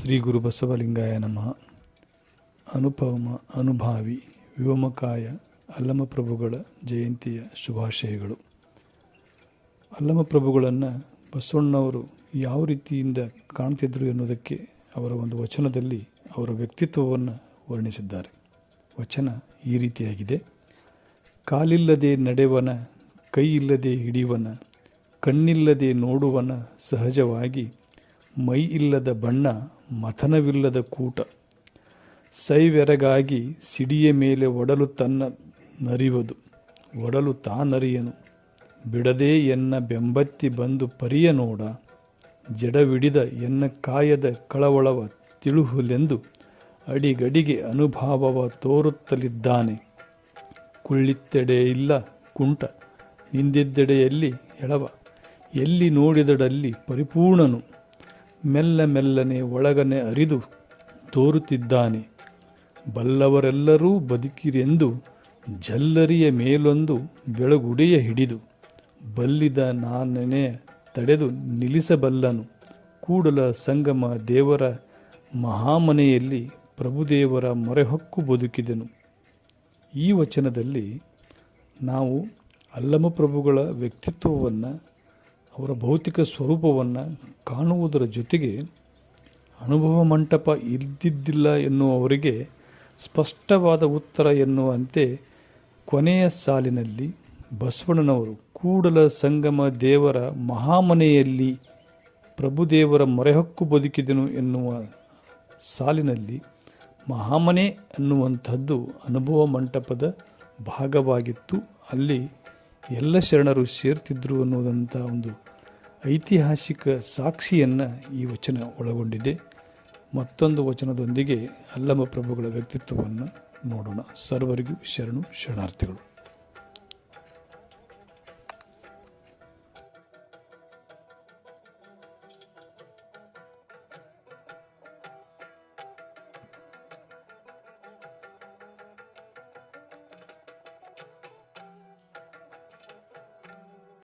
ಶ್ರೀ ಗುರು ಬಸವಲಿಂಗಾಯ ನಮಃ. ಅನುಪಮ ಅನುಭಾವಿ ವ್ಯೋಮಕಾಯ ಅಲ್ಲಮಪ್ರಭುಗಳ ಜಯಂತಿಯ ಶುಭಾಶಯಗಳು. ಅಲ್ಲಮಪ್ರಭುಗಳನ್ನು ಬಸವಣ್ಣವರು ಯಾವ ರೀತಿಯಿಂದ ಕಾಣ್ತಿದ್ರು ಎನ್ನುವುದಕ್ಕೆ ಅವರ ಒಂದು ವಚನದಲ್ಲಿ ಅವರ ವ್ಯಕ್ತಿತ್ವವನ್ನು ವರ್ಣಿಸಿದ್ದಾರೆ. ವಚನ ಈ ರೀತಿಯಾಗಿದೆ: ಕಾಲಿಲ್ಲದೆ ನಡೆವನ, ಕೈಯಿಲ್ಲದೆ ಹಿಡಿವನ, ಕಣ್ಣಿಲ್ಲದೆ ನೋಡುವನ ಸಹಜವಾಗಿ, ಮೈ ಇಲ್ಲದ ಬಣ್ಣ, ಮಥನವಿಲ್ಲದ ಕೂಟ, ಸೈವೆರಗಾಗಿ ಸಿಡಿಯ ಮೇಲೆ ಒಡಲು ತನ್ನ ನರಿವದು, ಒಡಲು ತಾನರಿಯನು, ಬಿಡದೆ ಎನ್ನ ಬೆಂಬತ್ತಿ ಬಂದು ಪರಿಯ ನೋಡ, ಜಡವಿಡಿದ ಎನ್ನ ಕಾಯದ ಕಳವಳವ ತಿಳುಹುಲೆಂದು ಅಡಿಗಡಿಗೆ ಅನುಭಾವವ ತೋರುತ್ತಲಿದ್ದಾನೆ. ಕುಳ್ಳಿತ್ತೆಡೆಯಿಲ್ಲ ಕುಂಟ, ನಿಂದಿದ್ದೆಡೆಯಲ್ಲಿ ಎಳವ, ಎಲ್ಲಿ ನೋಡಿದಡಲ್ಲಿ ಪರಿಪೂರ್ಣನು, ಮೆಲ್ಲ ಮೆಲ್ಲನೆ ಒಳಗನೆ ಅರಿದು ತೋರುತ್ತಿದ್ದಾನೆ. ಬಲ್ಲವರೆಲ್ಲರೂ ಬದುಕಿರೆಂದು ಜಲ್ಲರಿಯ ಮೇಲೊಂದು ಬೆಳಗುಡೆಯ ಹಿಡಿದು, ಬಲ್ಲಿದ ನಾನೆನೆ ತಡೆದು ನಿಲ್ಲಿಸಬಲ್ಲನು, ಕೂಡಲ ಸಂಗಮ ದೇವರ ಮಹಾಮನೆಯಲ್ಲಿ ಪ್ರಭುದೇವರ ಮೊರೆಹೊಕ್ಕು ಬದುಕಿದೆನು. ಈ ವಚನದಲ್ಲಿ ನಾವು ಅಲ್ಲಮಪ್ರಭುಗಳ ವ್ಯಕ್ತಿತ್ವವನ್ನು, ಅವರ ಭೌತಿಕ ಸ್ವರೂಪವನ್ನು ಕಾಣುವುದರ ಜೊತೆಗೆ ಅನುಭವ ಮಂಟಪ ಇದ್ದಿದ್ದಿಲ್ಲ ಎನ್ನುವವರಿಗೆ ಸ್ಪಷ್ಟವಾದ ಉತ್ತರ ಎನ್ನುವಂತೆ ಕೊನೆಯ ಸಾಲಿನಲ್ಲಿ ಬಸವಣ್ಣನವರು ಕೂಡಲ ಸಂಗಮ ದೇವರ ಮಹಾಮನೆಯಲ್ಲಿ ಪ್ರಭುದೇವರ ಮೊರೆಹೊಕ್ಕು ಬದುಕಿದೆನು ಎನ್ನುವ ಸಾಲಿನಲ್ಲಿ ಮಹಾಮನೆ ಅನ್ನುವಂಥದ್ದು ಅನುಭವ ಮಂಟಪದ ಭಾಗವಾಗಿತ್ತು. ಅಲ್ಲಿ ಎಲ್ಲ ಶರಣರು ಸೇರ್ತಿದ್ರು ಅನ್ನೋದಂಥ ಒಂದು ಐತಿಹಾಸಿಕ ಸಾಕ್ಷಿಯನ್ನು ಈ ವಚನ ಒಳಗೊಂಡಿದೆ. ಮತ್ತೊಂದು ವಚನದೊಂದಿಗೆ ಅಲ್ಲಮಪ್ರಭುಗಳ ವ್ಯಕ್ತಿತ್ವವನ್ನು ನೋಡೋಣ. ಸರ್ವರಿಗೂ ಶರಣು ಶರಣಾರ್ಥಿಗಳು.